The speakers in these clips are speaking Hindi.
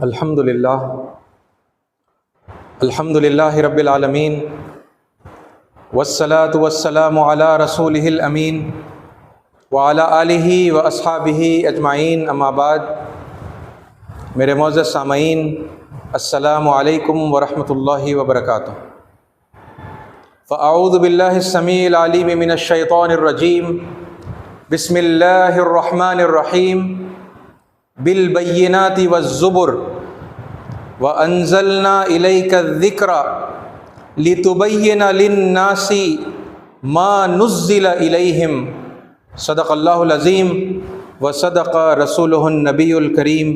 अल्हम्दुलिल्लाह अल्हम्दुलिल्लाहि रब्बिल आलमीन वस्सलातु वस्सलामु अला रसूलिहिल अमीन व अला आलिहि व अस्हाबिहि अजमाइन अम्मा बाद। मेरे मोअज़्ज़ज़ सामईन, अस्सलामु अलैकुम व रहमतुल्लाहि व बरकातुहू। फ़अऊज़ु बिल्लाहिस समीइल अलीम मिनश शैतानिर रजीम। बिस्मिल्लाहिर रहमानिर रहीम। बिल बय्यिनाति वज़्ज़ुबुर व अंज़लना इलैका ज़िक्रा लितुबय्यिना लिन्नासि मा नुज़्ज़िला इलैहिम। सदक़ल्लाहुल अज़ीम व सदक़ रसूलुहुन नबियुल करीम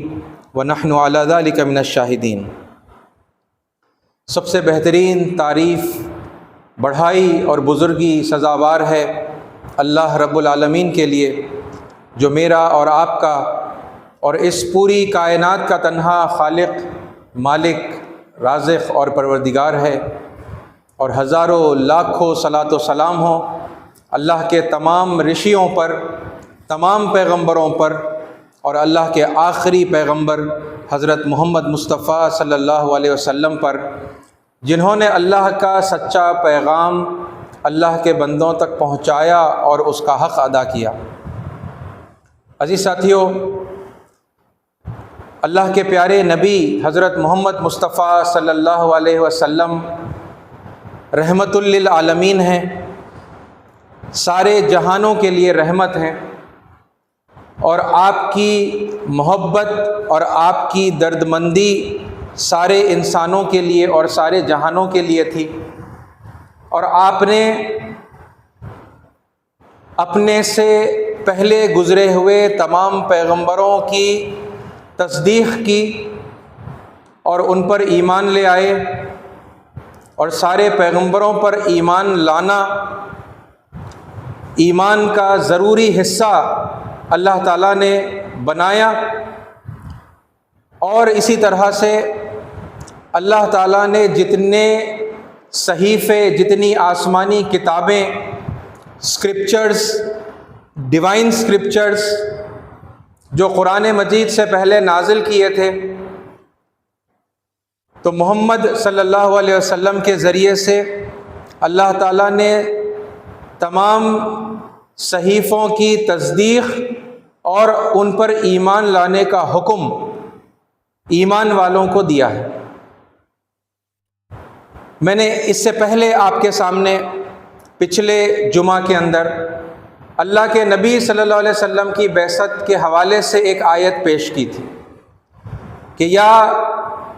व नहनु अला ज़ालिका मिनश शाहिदीन। सबसे बेहतरीन तारीफ़, बढ़ाई और बुज़ुर्गी सज़ावार है अल्लाह रब्बुल आलमीन के लिए, जो मेरा और आपका और इस पूरी कायनात का तन्हा खालिक, मालिक, राज़िक़ और परवरदिगार है। और हज़ारों लाखों सलात व सलाम हो अल्लाह के तमाम ऋषियों पर, तमाम पैगंबरों पर और अल्लाह के आखिरी पैगंबर हज़रत मोहम्मद मुस्तफ़ा सल्लल्लाहु अलैहि वसल्लम पर, जिन्होंने अल्लाह का सच्चा पैगाम अल्लाह के बंदों तक पहुँचाया और उसका हक़ अदा किया। अज़ीज़ साथियों, अल्लाह के प्यारे नबी हज़रत मोहम्मद मुस्तफ़ा सल्लल्लाहु अलैहि वसल्लम रहमतुल लिल आलमीन हैं, सारे जहानों के लिए रहमत हैं। और आपकी मोहब्बत और आपकी दर्दमंदी सारे इंसानों के लिए और सारे जहानों के लिए थी। और आपने अपने से पहले गुज़रे हुए तमाम पैगंबरों की तस्दीक़ की और उन पर ईमान ले आए। और सारे पैगंबरों पर ईमान लाना ईमान का ज़रूरी हिस्सा अल्लाह ताला ने बनाया। और इसी तरह से अल्लाह ताला ने जितने सहीफ़े, जितनी आसमानी किताबें, स्क्रिप्चर्स, डिवाइन स्क्रिप्चर्स जो कुरान मजीद से पहले नाजिल किए थे, तो मोहम्मद सल्लल्लाहु अलैहि वसल्लम के ज़रिए से अल्लाह ताला ने तमाम सहीफ़ों की तस्दीक़ और उन पर ईमान लाने का हुक्म ईमान वालों को दिया है। मैंने इससे पहले आपके सामने पिछले जुमा के अंदर अल्लाह के नबी सल्लल्लाहु अलैहि वसल्लम की बैसत के हवाले से एक आयत पेश की थी कि या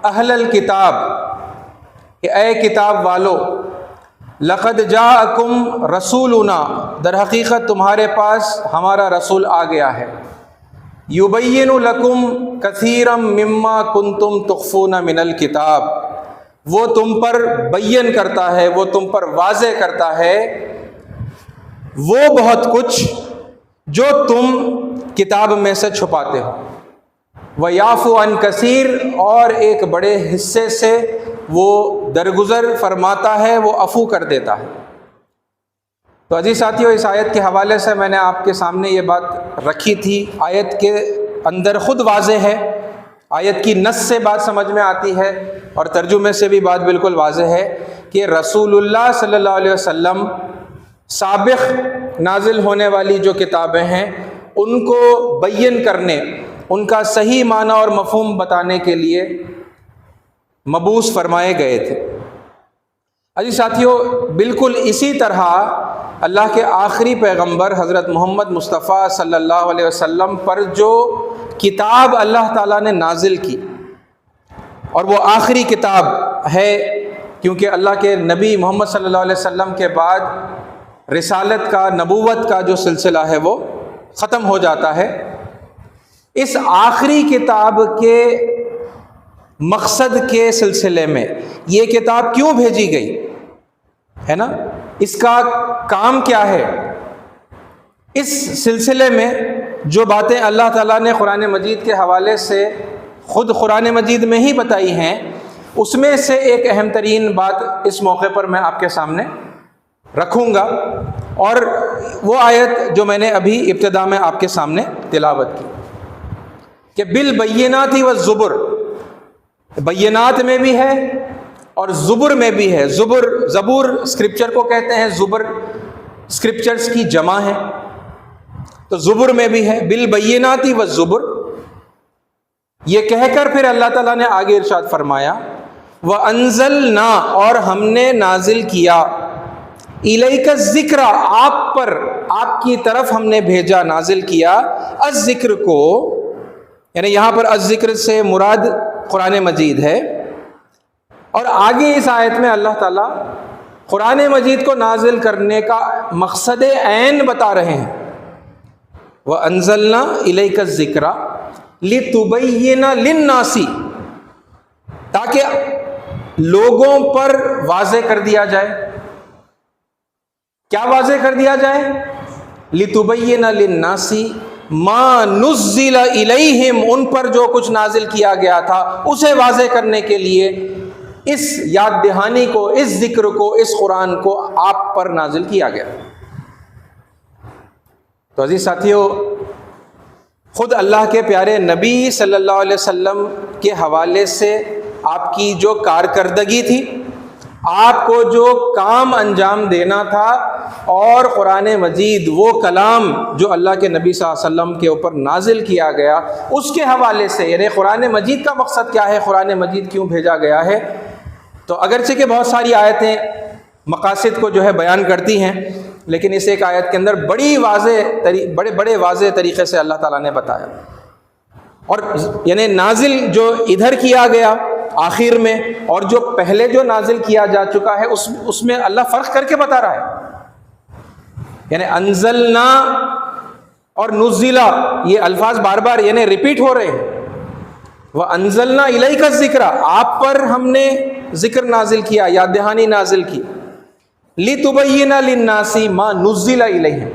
अहलल किताब, कि ऐ किताब वालो, लक़द जाअकुम रसूलुना, दर हकीकत तुम्हारे पास हमारा रसूल आ गया है। युबय्यिनु लकुम कसीरम मिम्मा कुंतुम तुख्फूना मिनल किताब, वो तुम पर बय्यन करता है, वो तुम पर वाज़े करता है वो बहुत कुछ जो तुम किताब में से छुपाते हो। व याफ़ु अन कसीर, और एक बड़े हिस्से से वो दरगुज़र फरमाता है, वो अफ़ू कर देता है। तो अजीज़ साथियों, इस आयत के हवाले से मैंने आपके सामने ये बात रखी थी। आयत के अंदर ख़ुद वाज़े है, आयत की नस से बात समझ में आती है और तर्जुमे से भी बात बिल्कुल वाज़े है कि रसूलुल्लाह सल्लल्लाहु अलैहि वसल्लम साबिक़ नाजिल होने वाली जो किताबें हैं उनको बय्यन करने, उनका सही माना और मफ़हूम बताने के लिए मबूस फरमाए गए थे। अजीज़ साथियों, बिल्कुल इसी तरह अल्लाह के आखिरी पैगंबर हज़रत मोहम्मद मुस्तफ़ा सल्लल्लाहु अलैहि वसल्लम पर जो किताब अल्लाह ताला ने नाजिल की, और वो आखिरी किताब है क्योंकि अल्लाह के नबी मोहम्मद सल्लल्लाहु अलैहि वसल्लम के बाद रिसालत का, नबूवत का जो सिलसिला है वो ख़त्म हो जाता है। इस आखिरी किताब के मकसद के सिलसिले में ये किताब क्यों भेजी गई है ना, इसका काम क्या है, इस सिलसिले में जो बातें अल्लाह ताला ने कुरान मजीद के हवाले से ख़ुद कुरान मजीद में ही बताई हैं, उसमें से एक अहम तरीन बात इस मौके पर मैं आपके सामने रखूँगा। और वो आयत जो मैंने अभी इब्तिदा में आपके सामने तिलावत की कि बिल बय्यिनाति वज़्ज़ुबुर, बय्यनात में भी है और ज़ुबर में भी है। ज़बूर स्क्रिप्चर को कहते हैं, ज़ुबर स्क्रिप्चर्स की जमा है, तो ज़ुबर में भी है बिल बय्यनाती व ज़ुबर। ये कहकर फिर अल्लाह ताला ने आगे इरशाद फरमाया, व अंज़लना, और हमने नाजिल किया, इलैका ज़िक्रा, आप पर, आपकी तरफ हमने भेजा, नाजिल किया, अज़्ज़िक्र को, यानी यहाँ पर अज़्ज़िक्र से मुराद कुरान मजीद है। और आगे इस आयत में अल्लाह ताला कुरान मजीद को नाजिल करने का मकसद ऐन बता रहे हैं। व अंज़लना इलैका ज़िक्रा लितुबय्यिना लिन्नासी, ताकि लोगों पर वाज़े कर दिया जाए। क्या वाज़े कर दिया जाए? लितुबय्यिना लिन्नासी मा नुज़्ज़िला इलैहिम, उन पर जो कुछ नाजिल किया गया था उसे वाज़े करने के लिए इस याद दहानी को, इस जिक्र को, इस कुरान को आप पर नाजिल किया गया। तो अजीज साथियों, खुद अल्लाह के प्यारे नबी सल्लल्लाहु अलैहि वसल्लम के हवाले से आपकी जो कारकर्दगी थी, आपको जो काम अंजाम देना था, और कुरान मजीद वो कलाम जो अल्लाह के नबी सल्लल्लाहु अलैहि वसल्लम के ऊपर नाजिल किया गया, उसके हवाले से, यानी कुरान मजीद का मकसद क्या है, कुरान मजीद क्यों भेजा गया है। तो अगरचे कि बहुत सारी आयतें मकासद को जो है बयान करती हैं, लेकिन इस एक आयत के अंदर बड़े वाज़े तरीक़े से अल्लाह ताला ने बताया। और यानी नाजिल जो इधर किया गया आखिर में, और जो पहले जो नाजिल किया जा चुका है उसमें अल्लाह फ़र्क करके बता रहा है। यानी अंज़लना और नुज़्ज़िला, ये अल्फाज बार बार यानी रिपीट हो रहे हैं। वह अंज़लना इलैका ज़िक्रा, आप पर हमने ज़िक्र नाजिल किया, याद दहानी नाजिल की, लितुबय्यिना लिन्नासी मा नुज़्ज़िला इलैहिम,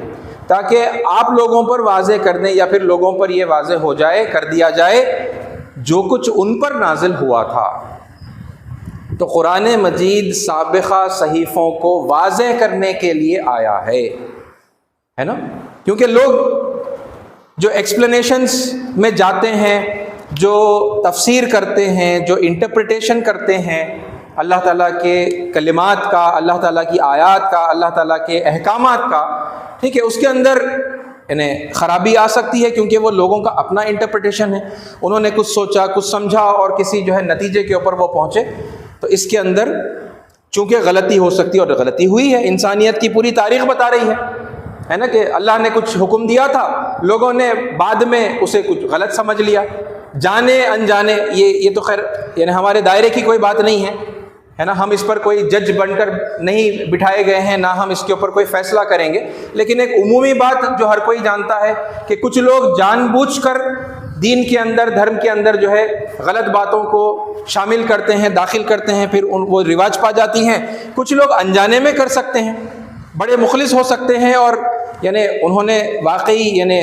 ताकि आप लोगों पर वाज़े कर दें, या फिर लोगों पर यह वाज़े हो जाए, कर दिया जाए जो कुछ उन पर नाजिल हुआ था। तो कुरान मजीद साबिक़ा सहीफ़ों को वाज़े करने के लिए आया है ना। क्योंकि लोग जो एक्सप्लेनेशंस में जाते हैं, जो तफसीर करते हैं, जो इंटरप्रिटेशन करते हैं अल्लाह ताला के कलिमात का, अल्लाह ताला की आयात का, अल्लाह ताला के अहकामात का, ठीक है, उसके अंदर इन्हें ख़राबी आ सकती है, क्योंकि वो लोगों का अपना इंटरप्रिटेशन है। उन्होंने कुछ सोचा, कुछ समझा, और किसी जो है नतीजे के ऊपर वो पहुँचे, तो इसके अंदर चूँकि गलती हो सकती है, और गलती हुई है। इंसानियत की पूरी तारीख़ बता रही है ना, कि अल्लाह ने कुछ हुक्म दिया था, लोगों ने बाद में उसे कुछ गलत समझ लिया, जाने अनजाने। ये तो खैर यानी हमारे दायरे की कोई बात नहीं है ना, हम इस पर कोई जज बनकर नहीं बिठाए गए हैं, ना हम इसके ऊपर कोई फैसला करेंगे। लेकिन एक उमूमी बात जो हर कोई जानता है कि कुछ लोग जानबूझकर दीन के अंदर, धर्म के अंदर जो है गलत बातों को शामिल करते हैं, दाखिल करते हैं, फिर वो रिवाज पा जाती हैं। कुछ लोग अनजाने में कर सकते हैं, बड़े मुखलिस हो सकते हैं, और यानी उन्होंने वाकई यानी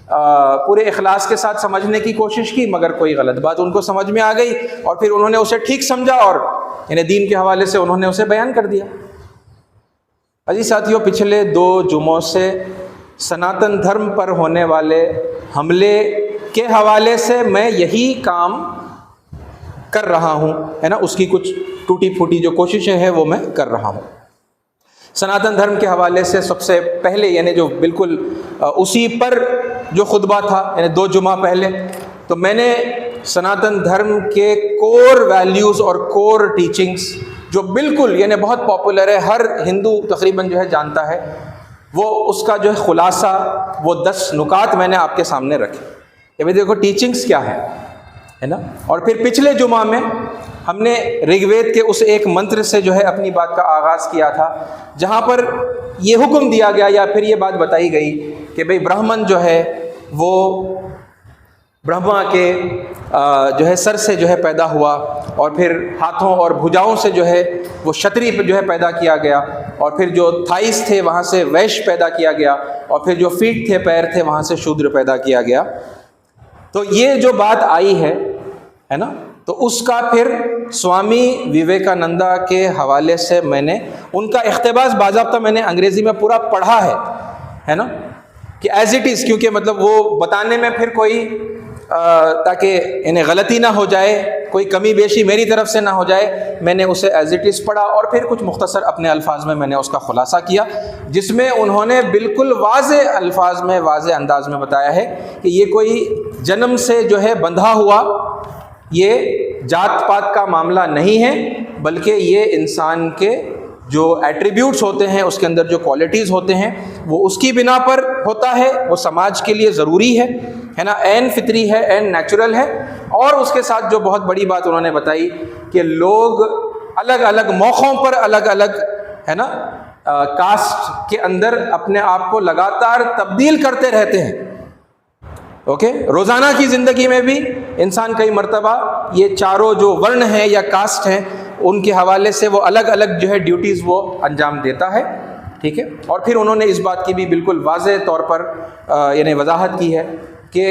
पूरे इखलास के साथ समझने की कोशिश की, मगर कोई गलत बात उनको समझ में आ गई, और फिर उन्होंने उसे ठीक समझा, और यानी दीन के हवाले से उन्होंने उसे बयान कर दिया। अजीज साथियों, पिछले 2 जुमों से सनातन धर्म पर होने वाले हमले के हवाले से मैं यही काम कर रहा हूँ, है ना। उसकी कुछ टूटी फूटी जो कोशिशें हैं वो मैं कर रहा हूँ। सनातन धर्म के हवाले से सबसे पहले यानी जो बिल्कुल उसी पर जो खुतबा था, यानी 2 जुमा पहले, तो मैंने सनातन धर्म के कोर वैल्यूज़ और कोर टीचिंग्स जो बिल्कुल यानी बहुत पॉपुलर है, हर हिंदू तकरीबन जो है जानता है, वो उसका जो है खुलासा, वो 10 नुकात मैंने आपके सामने रखे कि भाई देखो टीचिंग्स क्या है ना। और फिर पिछले जुमा में हमने ऋग्वेद के उस एक मंत्र से जो है अपनी बात का आगाज़ किया था, जहाँ पर ये हुक्म दिया गया या फिर ये बात बताई गई कि भाई ब्राह्मण जो है वो ब्रह्मा के जो है सर से जो है पैदा हुआ, और फिर हाथों और भुजाओं से जो है वो क्षत्रिय जो है पैदा किया गया, और फिर जो थाइस थे वहाँ से वैश्य पैदा किया गया, और फिर जो फीट थे, पैर थे, वहाँ से शूद्र पैदा किया गया। तो ये जो बात आई है ना, तो उसका फिर स्वामी विवेकानंदा के हवाले से मैंने उनका इख्तिबास बाज़ाब्ता मैंने अंग्रेज़ी में पूरा पढ़ा है ना, कि एज़ इट इज़, क्योंकि मतलब वो बताने में फिर कोई ताकि इन्हें गलती ना हो जाए, कोई कमी बेशी मेरी तरफ से ना हो जाए, मैंने उसे एज इट इज़ पढ़ा और फिर कुछ मुख्तसर अपने अल्फाज में मैंने उसका खुलासा किया, जिसमें उन्होंने बिल्कुल वाज़े अल्फाज में, वाज़े अंदाज में बताया है कि ये कोई जन्म से जो है बंधा हुआ ये जात पात का मामला नहीं है, बल्कि ये इंसान के जो एट्रीब्यूट्स होते हैं, उसके अंदर जो क्वालिटीज़ होते हैं, वो उसकी बिना पर होता है, वो समाज के लिए ज़रूरी है ना, एन फितरी है, एन नेचुरल है। और उसके साथ जो बहुत बड़ी बात उन्होंने बताई कि लोग अलग अलग मौक़ों पर अलग अलग, है ना, कास्ट के अंदर अपने आप को लगातार तब्दील करते रहते हैं। ओके, रोज़ाना की ज़िंदगी में भी इंसान कई मर्तबा ये चारों जो वर्ण हैं या कास्ट हैं, उनके हवाले से वो अलग अलग जो है ड्यूटीज़ वो अंजाम देता है। ठीक है, और फिर उन्होंने इस बात की भी बिल्कुल वाज़े तौर पर यानी वजाहत की है कि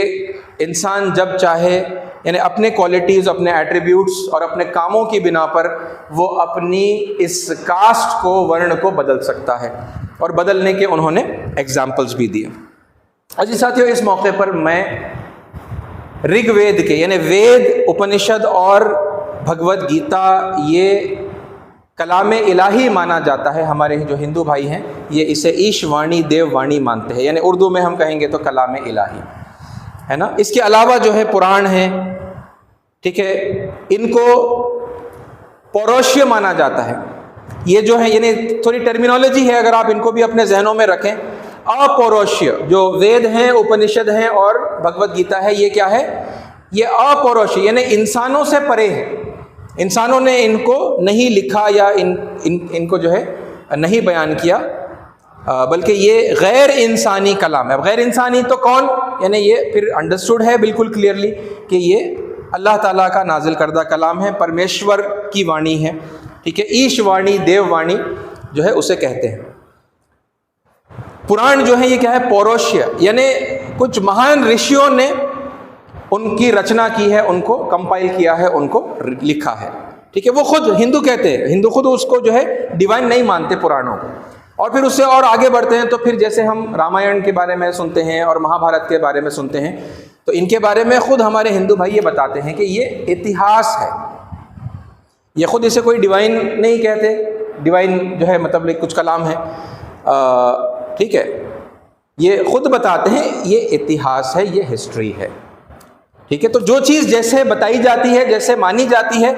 इंसान जब चाहे यानी अपने क्वालिटीज़, अपने एट्रीब्यूट्स और अपने कामों की बिना पर वो अपनी इस कास्ट को, वर्ण को बदल सकता है, और बदलने के उन्होंने एग्जाम्पल्स भी दिए। अजी साथियों, इस मौके पर मैं ऋग्वेद के यानी वेद, उपनिषद और भगवद गीता, ये कलाम इलाही माना जाता है। हमारे जो हिंदू भाई हैं ये इसे ईशवाणी, देववाणी मानते हैं, यानी उर्दू में हम कहेंगे तो कलाम इलाही, है ना। इसके अलावा जो है पुराण हैं, ठीक है, इनको पौरुष्य माना जाता है। ये जो है यानी थोड़ी टर्मिनोलॉजी है, अगर आप इनको भी अपने जहनों में रखें। अपौरुष्य जो वेद हैं, उपनिषद हैं और भगवद गीता है, ये क्या है? ये अपौरुष्य यानी इंसानों से परे है। इंसानों ने इनको नहीं लिखा या इनको जो है नहीं बयान किया, बल्कि ये गैर इंसानी कलाम है। गैर इंसानी तो कौन, यानी ये फिर अंडरस्टूड है बिल्कुल क्लियरली कि ये अल्लाह ताला का नाजिल करदा कलाम है, परमेश्वर की वाणी है। ठीक है, ईशवाणी, देववाणी जो है उसे कहते हैं। पुराण जो है ये क्या है? पौरुष्य, यानी कुछ महान ऋषियों ने उनकी रचना की है, उनको कंपाइल किया है, उनको लिखा है। ठीक है, वो खुद हिंदू कहते हैं, हिंदू खुद उसको जो है डिवाइन नहीं मानते पुराणों को। और फिर उससे और आगे बढ़ते हैं तो फिर जैसे हम रामायण के बारे में सुनते हैं और महाभारत के बारे में सुनते हैं, तो इनके बारे में खुद हमारे हिंदू भाई ये बताते हैं कि ये इतिहास है। ये खुद इसे कोई डिवाइन नहीं कहते, डिवाइन जो है मतलब कुछ कलाम है, ठीक है, ये खुद बताते हैं ये इतिहास है, ये हिस्ट्री है। ठीक है, तो जो चीज़ जैसे बताई जाती है, जैसे मानी जाती है,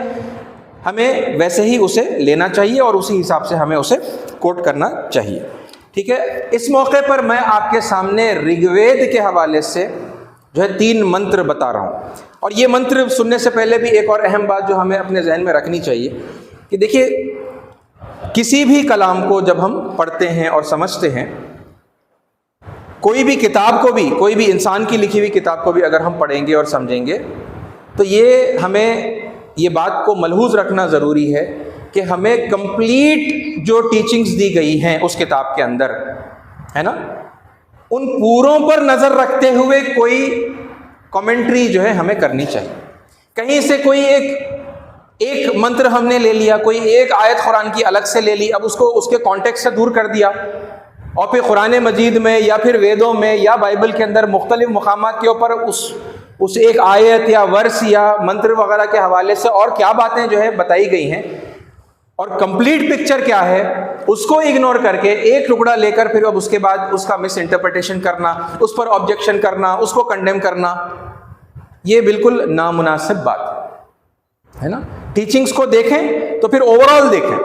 हमें वैसे ही उसे लेना चाहिए और उसी हिसाब से हमें उसे कोट करना चाहिए। ठीक है, इस मौके पर मैं आपके सामने ऋग्वेद के हवाले से जो है 3 मंत्र बता रहा हूँ। और ये मंत्र सुनने से पहले भी एक और अहम बात जो हमें अपने जहन में रखनी चाहिए कि देखिए, किसी भी कलाम को जब हम पढ़ते हैं और समझते हैं, कोई भी किताब को भी, कोई भी इंसान की लिखी हुई किताब को भी अगर हम पढ़ेंगे और समझेंगे, तो ये हमें ये बात को मलहूज़ रखना ज़रूरी है कि हमें कंप्लीट जो टीचिंग्स दी गई हैं उस किताब के अंदर, है ना, उन पूरों पर नज़र रखते हुए कोई कमेंट्री जो है हमें करनी चाहिए। कहीं से कोई एक मंत्र हमने ले लिया, कोई एक आयत कुरान की अलग से ले ली, अब उसको उसके कॉन्टेक्स्ट से दूर कर दिया और फिर कुरान मजीद में या फिर वेदों में या बाइबल के अंदर मुख्तलिफ मकामात के ऊपर उस एक आयत या वर्स या मंत्र वगैरह के हवाले से और क्या बातें जो है बताई गई हैं, और कंप्लीट पिक्चर क्या है उसको इग्नोर करके एक टुकड़ा लेकर फिर अब उसके बाद उसका मिस इंटरप्रिटेशन करना, उस पर ऑब्जेक्शन करना, उसको कंडेम करना, ये बिल्कुल नामुनासिब बात है ना। टीचिंग्स को देखें तो फिर ओवरऑल देखें,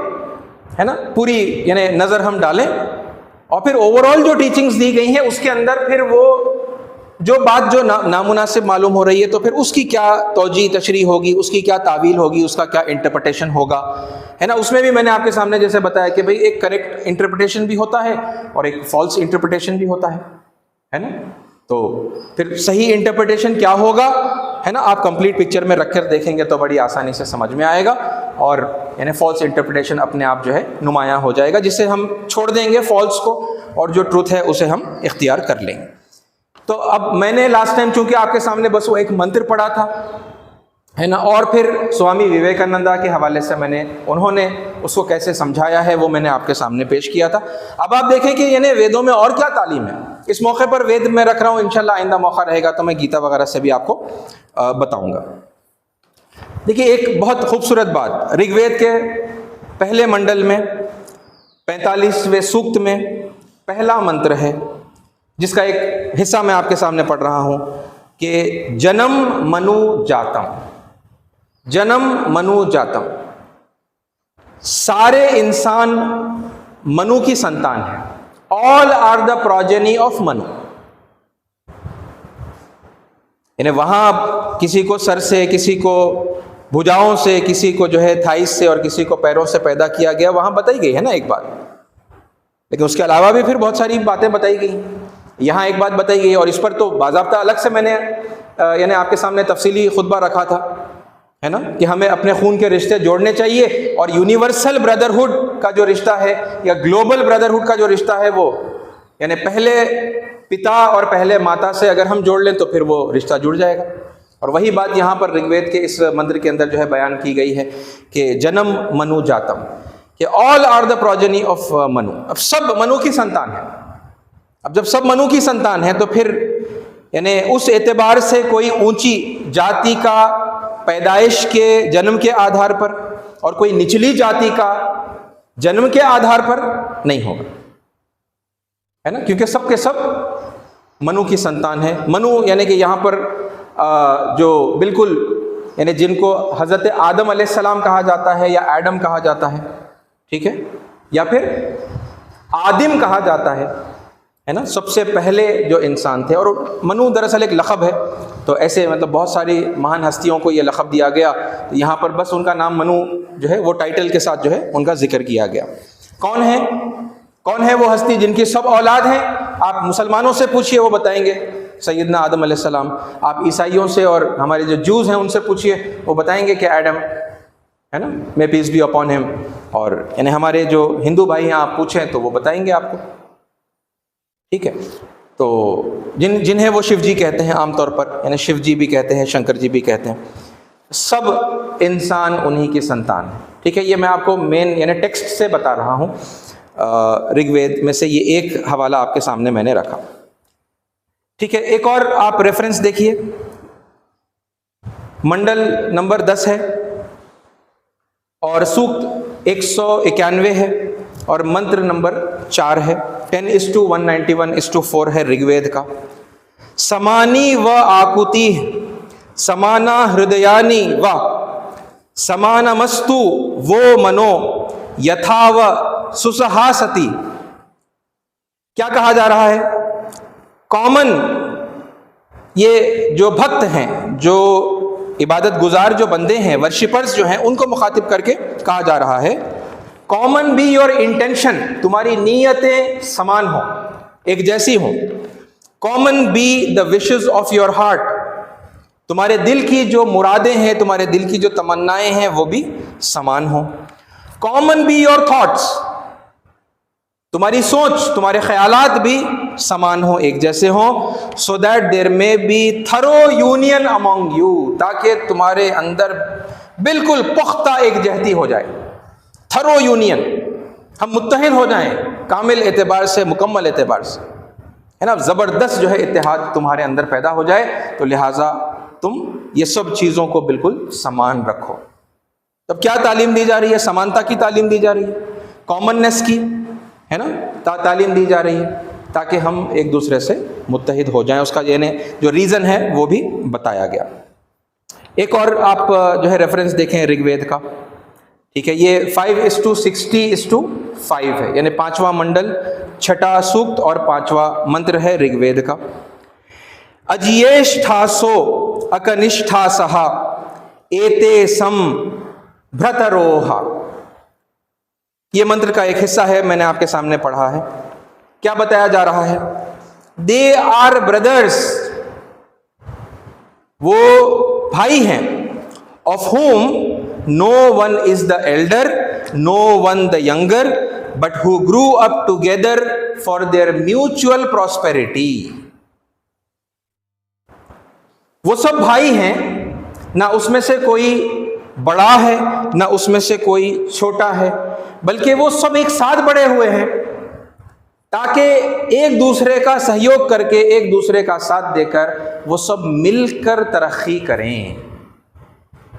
है ना, पूरी यानी नज़र हम डालें और फिर ओवरऑल जो टीचिंग्स दी गई हैं उसके अंदर फिर वो जो बात जो नामुनासिब मालूम हो रही है तो फिर उसकी क्या तौजी तशरीह होगी, उसकी क्या तावील होगी, उसका क्या इंटरप्रिटेशन होगा, है ना। उसमें भी मैंने आपके सामने जैसे बताया कि भाई एक करेक्ट इंटरप्रिटेशन भी होता है और एक फॉल्स इंटरप्रिटेशन भी होता है ना। तो फिर सही इंटरप्रिटेशन क्या होगा, है ना, आप कंप्लीट पिक्चर में रखकर देखेंगे तो बड़ी आसानी से समझ में आएगा, और यानी फॉल्स इंटरप्रिटेशन अपने आप जो है नुमायाँ हो जाएगा, जिससे हम छोड़ देंगे फॉल्स को और जो ट्रूथ है उसे हम इख्तियार कर लेंगे। तो अब मैंने लास्ट टाइम चूंकि आपके सामने बस वो एक मंत्र पढ़ा था, है ना। और फिर स्वामी विवेकानंदा के हवाले से उन्होंने उसको कैसे समझाया है वो मैंने आपके सामने पेश किया था। अब आप देखें कि यानी वेदों में और क्या तालीम है। इस मौके पर वेद में रख रहा हूँ, इंशाल्लाह आइंदा मौका रहेगा तो मैं गीता वगैरह से भी आपको बताऊंगा। देखिए एक बहुत खूबसूरत बात, ऋग्वेद के पहले मंडल में 45वें सूक्त में पहला मंत्र है, जिसका एक हिस्सा मैं आपके सामने पढ़ रहा हूँ कि जन्म मनु जातम, जन्म मनु जातम, सारे इंसान मनु की संतान है। All are the progeny of Manu. यानी वहां किसी को सर से, किसी को भुजाओं से, किसी को जो है थाइस से और किसी को पैरों से पैदा किया गया, वहां बताई गई है ना एक बात। लेकिन उसके अलावा भी फिर बहुत सारी बातें बताई गई। यहाँ एक बात बताई गई और इस पर तो बाज़ाब्ता अलग से मैंने यानी आपके सामने तफसीली खुतबा रखा था, है ना, कि हमें अपने खून के रिश्ते जोड़ने चाहिए और यूनिवर्सल ब्रदरहुड का जो रिश्ता है या ग्लोबल ब्रदरहुड का जो रिश्ता है वो यानी पहले पिता और पहले माता से अगर हम जोड़ लें तो फिर वो रिश्ता जुड़ जाएगा। और वही बात यहाँ पर ऋग्वेद के इस मंत्र के अंदर जो है बयान की गई है कि जन्म मनु जातम, कि all are the progeny of Manu. अब सब मनु की संतान है। अब जब सब मनु की संतान है तो फिर यानी उस एतबार से कोई ऊंची जाति का पैदाइश के जन्म के आधार पर और कोई निचली जाति का जन्म के आधार पर नहीं होगा, है ना, क्योंकि सब के सब मनु की संतान है। मनु यानी कि यहाँ पर जो बिल्कुल यानी जिनको हज़रत आदम अलैहिस्सलाम कहा जाता है या एडम कहा जाता है, ठीक है, या फिर आदिम कहा जाता है ना, सबसे पहले जो इंसान थे। और मनु दरअसल एक लक़ब है, तो ऐसे मतलब बहुत सारी महान हस्तियों को ये लक़ब दिया गया, तो यहाँ पर बस उनका नाम मनु जो है वो टाइटल के साथ जो है उनका जिक्र किया गया। कौन है वो हस्ती जिनकी सब औलाद हैं? आप मुसलमानों से पूछिए, वो बताएंगे सैयदना आदम अलैहिस्सलाम। आप ईसाइयों से और हमारे जो जूस हैं उनसे पूछिए, वो बताएंगे कि एडम, है ना, may peace be upon him. और यानी हमारे जो हिंदू भाई हैं आप पूछें तो वो बताएंगे आपको, ठीक है। तो जिन्हें वो शिव जी कहते हैं आमतौर पर, यानी शिव जी भी कहते हैं, शंकर जी भी कहते हैं, सब इंसान उन्हीं की संतान है, ठीक है। ये मैं आपको मेन यानी टेक्स्ट से बता रहा हूँ, ऋग्वेद में से ये एक हवाला आपके सामने मैंने रखा, ठीक है। एक और आप रेफरेंस देखिए, मंडल नंबर 10 है और सूक्त 191 है और मंत्र नंबर 4 है। 10:191:4 है ऋग्वेद का। समानी व आकुति समाना हृदयानी व समानमस्तु वो मनो यथाव सुसहासति। क्या कहा जा रहा है? कॉमन ये जो भक्त हैं, जो इबादत गुजार जो बंदे हैं, वर्शिपर्स जो हैं, उनको मुखातिब करके कहा जा रहा है, कॉमन बी योर इंटेंशन, तुम्हारी नीयतें समान हो, एक जैसी हो। Common be the wishes of your heart, तुम्हारे दिल की जो मुरादें हैं, तुम्हारे दिल की जो तमन्नाएं हैं वो भी समान हो। कॉमन बी योर थॉट्स, तुम्हारी सोच, तुम्हारे ख्यालात भी समान हो, एक जैसे हो। So that there may be through union among you, ताकि तुम्हारे अंदर बिल्कुल पुख्ता एक जहती हो जाए, थरो यूनियन, हम मुत्तहिद हो जाएं कामिल एतबार से, मुकम्मल एतबार से, है ना, ज़बरदस्त जो है इत्तेहाद तुम्हारे अंदर पैदा हो जाए। तो लिहाजा तुम ये सब चीज़ों को बिल्कुल समान रखो। तब क्या तालीम दी जा रही है? समानता की तालीम दी जा रही है, कॉमननेस की, है ना, तालीम दी जा रही है, ताकि हम एक दूसरे से मुत्तहिद हो जाएं। उसका यानी जो रीज़न है वो भी बताया गया। एक और आप जो है रेफरेंस देखें ऋग्वेद का, ठीक है, ये 5:60:5 है, यानी 5वां मंडल 6ठा सूक्त और 5वां मंत्र है ऋग्वेद का। अजियेष्ठासो अकनिष्ठासहा एते सम भ्रतरोहा। ये मंत्र का एक हिस्सा है, मैंने आपके सामने पढ़ा है। क्या बताया जा रहा है? दे आर ब्रदर्स, वो भाई हैं, of whom no one is the elder no one the younger but who grew up together for their mutual prosperity. वो सब भाई हैं ना उसमें से कोई बड़ा है ना उसमें से कोई छोटा है, बल्कि वो सब एक साथ बड़े हुए हैं ताकि एक दूसरे का सहयोग करके, एक दूसरे का साथ देकर वो सब मिलकर तरक्की करें,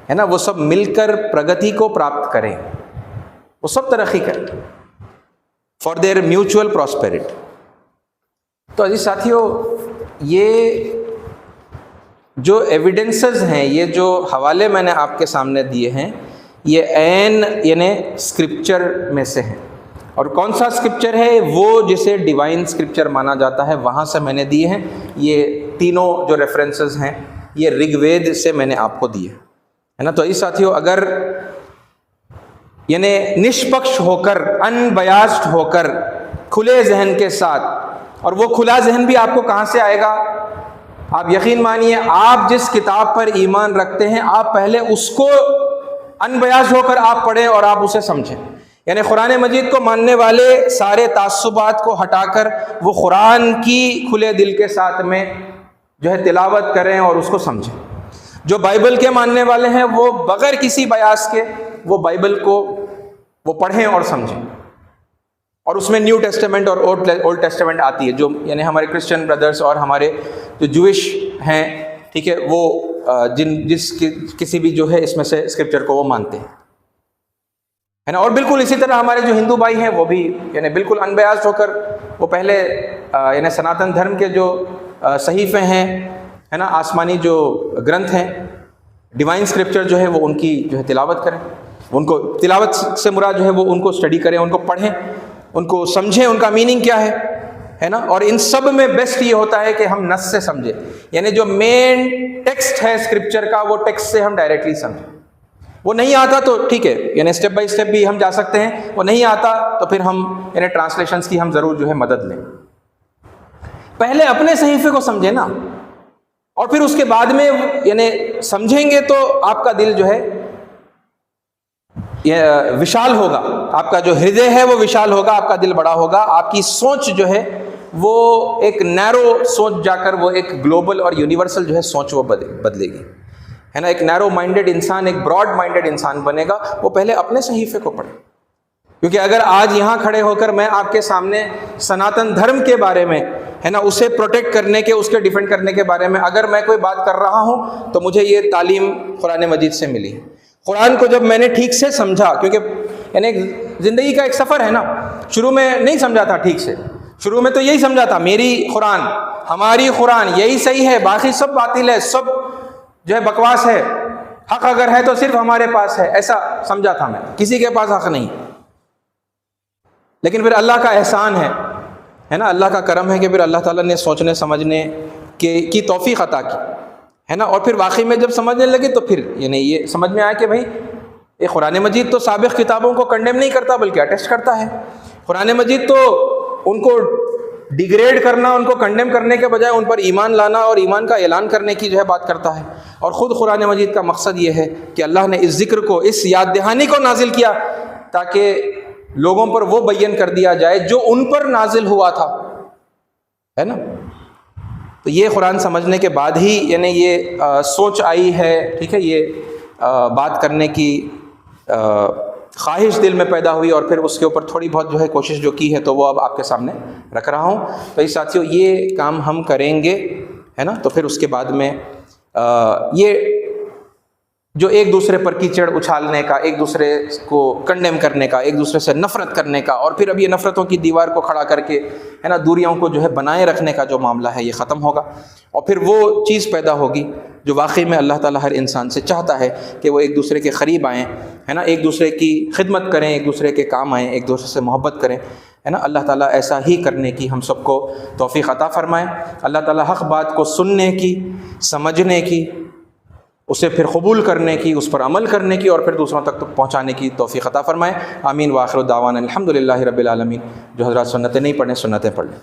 है ना, वो सब मिलकर प्रगति को प्राप्त करें, वो सब तरक्की करें फॉर देयर म्यूचुअल प्रॉस्पेरिटी। तो अजीज साथियों, ये जो एविडेंसेस हैं, ये जो हवाले मैंने आपके सामने दिए हैं, ये ऐन यानी स्क्रिप्चर में से हैं। और कौन सा स्क्रिप्चर है? वो जिसे डिवाइन स्क्रिप्चर माना जाता है, वहाँ से मैंने दिए हैं। ये तीनों जो रेफरेंसेस हैं ये ऋग्वेद से मैंने आपको दिए, है ना। तो इस साथियों, अगर यानी निष्पक्ष होकर, अनबयास्ड होकर, खुले जहन के साथ, और वो खुला जहन भी आपको कहाँ से आएगा? आप यकीन मानिए, आप जिस किताब पर ईमान रखते हैं, आप पहले उसको अनबयास्ड होकर आप पढ़ें और आप उसे समझें। यानी कुरान मजीद को मानने वाले सारे तासुबात को हटाकर वो कुरान की खुले दिल के साथ में जो है तिलावत करें और उसको समझें। जो बाइबल के मानने वाले हैं वो बगैर किसी बयास के वो बाइबल को वो पढ़ें और समझें। और उसमें न्यू टेस्टामेंट और ओल्ड टेस्टामेंट आती है, जो यानी हमारे क्रिश्चियन ब्रदर्स और हमारे जो जूइश हैं, ठीक है, वो किसी भी जो है इसमें से स्क्रिप्चर को वो मानते हैं, है ना। और बिल्कुल इसी तरह हमारे जो हिंदू भाई हैं वो भी यानी बिल्कुल अनबयास्ड होकर वो पहले यानी सनातन धर्म के जो सहीफे हैं, है ना, आसमानी जो ग्रंथ हैं, डिवाइन स्क्रिप्चर जो है वो उनकी जो है तिलावत करें। उनको तिलावत से मुराद जो है वो उनको स्टडी करें, उनको पढ़ें, उनको समझें, उनका मीनिंग क्या है ना। और इन सब में बेस्ट ये होता है कि हम नस से समझें, यानी जो मेन टेक्स्ट है स्क्रिप्चर का वो टेक्स्ट से हम डायरेक्टली समझें। वो नहीं आता तो ठीक है, यानी स्टेप बाय स्टेप भी हम जा सकते हैं, वो नहीं आता तो फिर हम यानी ट्रांसलेशंस की हम ज़रूर जो है मदद लें। पहले अपने सहीफे को समझे ना, और फिर उसके बाद में यानी समझेंगे तो आपका दिल जो है ये विशाल होगा, आपका जो हृदय है वो विशाल होगा, आपका दिल बड़ा होगा, आपकी सोच जो है वो एक नैरो सोच जाकर वो एक ग्लोबल और यूनिवर्सल जो है सोच वो बदलेगी, है ना। एक नैरो माइंडेड इंसान, एक ब्रॉड माइंडेड इंसान बनेगा। वो पहले अपने सहीफे को पढ़े, क्योंकि अगर आज यहाँ खड़े होकर मैं आपके सामने सनातन धर्म के बारे में, है ना, उसे प्रोटेक्ट करने के, उसके डिफेंड करने के बारे में अगर मैं कोई बात कर रहा हूँ तो मुझे ये तालीम कुरान मजीद से मिली। कुरान को जब मैंने ठीक से समझा, क्योंकि यानी ज़िंदगी का एक सफ़र है ना, शुरू में नहीं समझा था ठीक से, शुरू में तो यही समझा था मेरी कुरान, हमारी कुरान यही सही है, बाकी सब बातिल है, सब जो है बकवास है, हक अगर है तो सिर्फ हमारे पास है, ऐसा समझा था मैं, किसी के पास हक नहीं। लेकिन फिर अल्लाह का एहसान है ना, अल्लाह का करम है कि फिर अल्लाह ताला ने सोचने समझने की तौफीक अता की, है ना। और फिर वाकई में जब समझने लगे तो फिर यानी ये समझ में आया कि भाई ये कुरान मजीद तो साबिक़ किताबों को कंडेम नहीं करता बल्कि अटेस्ट करता है। कुरान मजीद तो उनको डिग्रेड करना, उनको कंडेम करने के बजाय उन पर ईमान लाना और ईमान का ऐलान करने की जो है बात करता है। और ख़ुद कुरान मजीद का मकसद ये है कि अल्लाह ने इस ज़िक्र को, इस याद दहानी को नाजिल किया ताकि लोगों पर वो बयान कर दिया जाए जो उन पर नाजिल हुआ था, है ना। तो ये कुरान समझने के बाद ही यानी ये सोच आई है, ठीक है, ये बात करने की ख्वाहिश दिल में पैदा हुई, और फिर उसके ऊपर थोड़ी बहुत जो है कोशिश जो की है तो वो अब आपके सामने रख रहा हूँ। तो इस साथियों, ये काम हम करेंगे, है ना, तो फिर उसके बाद में ये जो एक दूसरे पर कीचड़ उछालने का, एक दूसरे को कंडेम करने का, एक दूसरे से नफ़रत करने का, और फिर अब ये नफ़रतों की दीवार को खड़ा करके, है ना, दूरियों को जो है बनाए रखने का जो मामला है ये ख़त्म होगा। और फिर वो चीज़ पैदा होगी जो वाकई में अल्लाह ताला हर इंसान से चाहता है कि वो एक दूसरे के क़रीब आएँ, है ना, एक दूसरे की खिदमत करें, एक दूसरे के काम आएँ, एक दूसरे से मोहब्बत करें, है ना। अल्लाह ताला ऐसा ही करने की हम सबको तौफ़ीक़ अता फ़रमाए। अल्लाह ताला हक़ बात को सुनने की, समझने की, उसे फिर कबूल करने की, उस पर अमल करने की, और फिर दूसरों तक पहुँचाने की तौफ़ीक़ अता फ़रमाए। आमीन व आखिर दावाना अल्हम्दुलिल्लाहि रब्बिल आलमीन। जो हज़रात सुन्नतें नहीं पढ़ें, सुन्नतें पढ़ लें।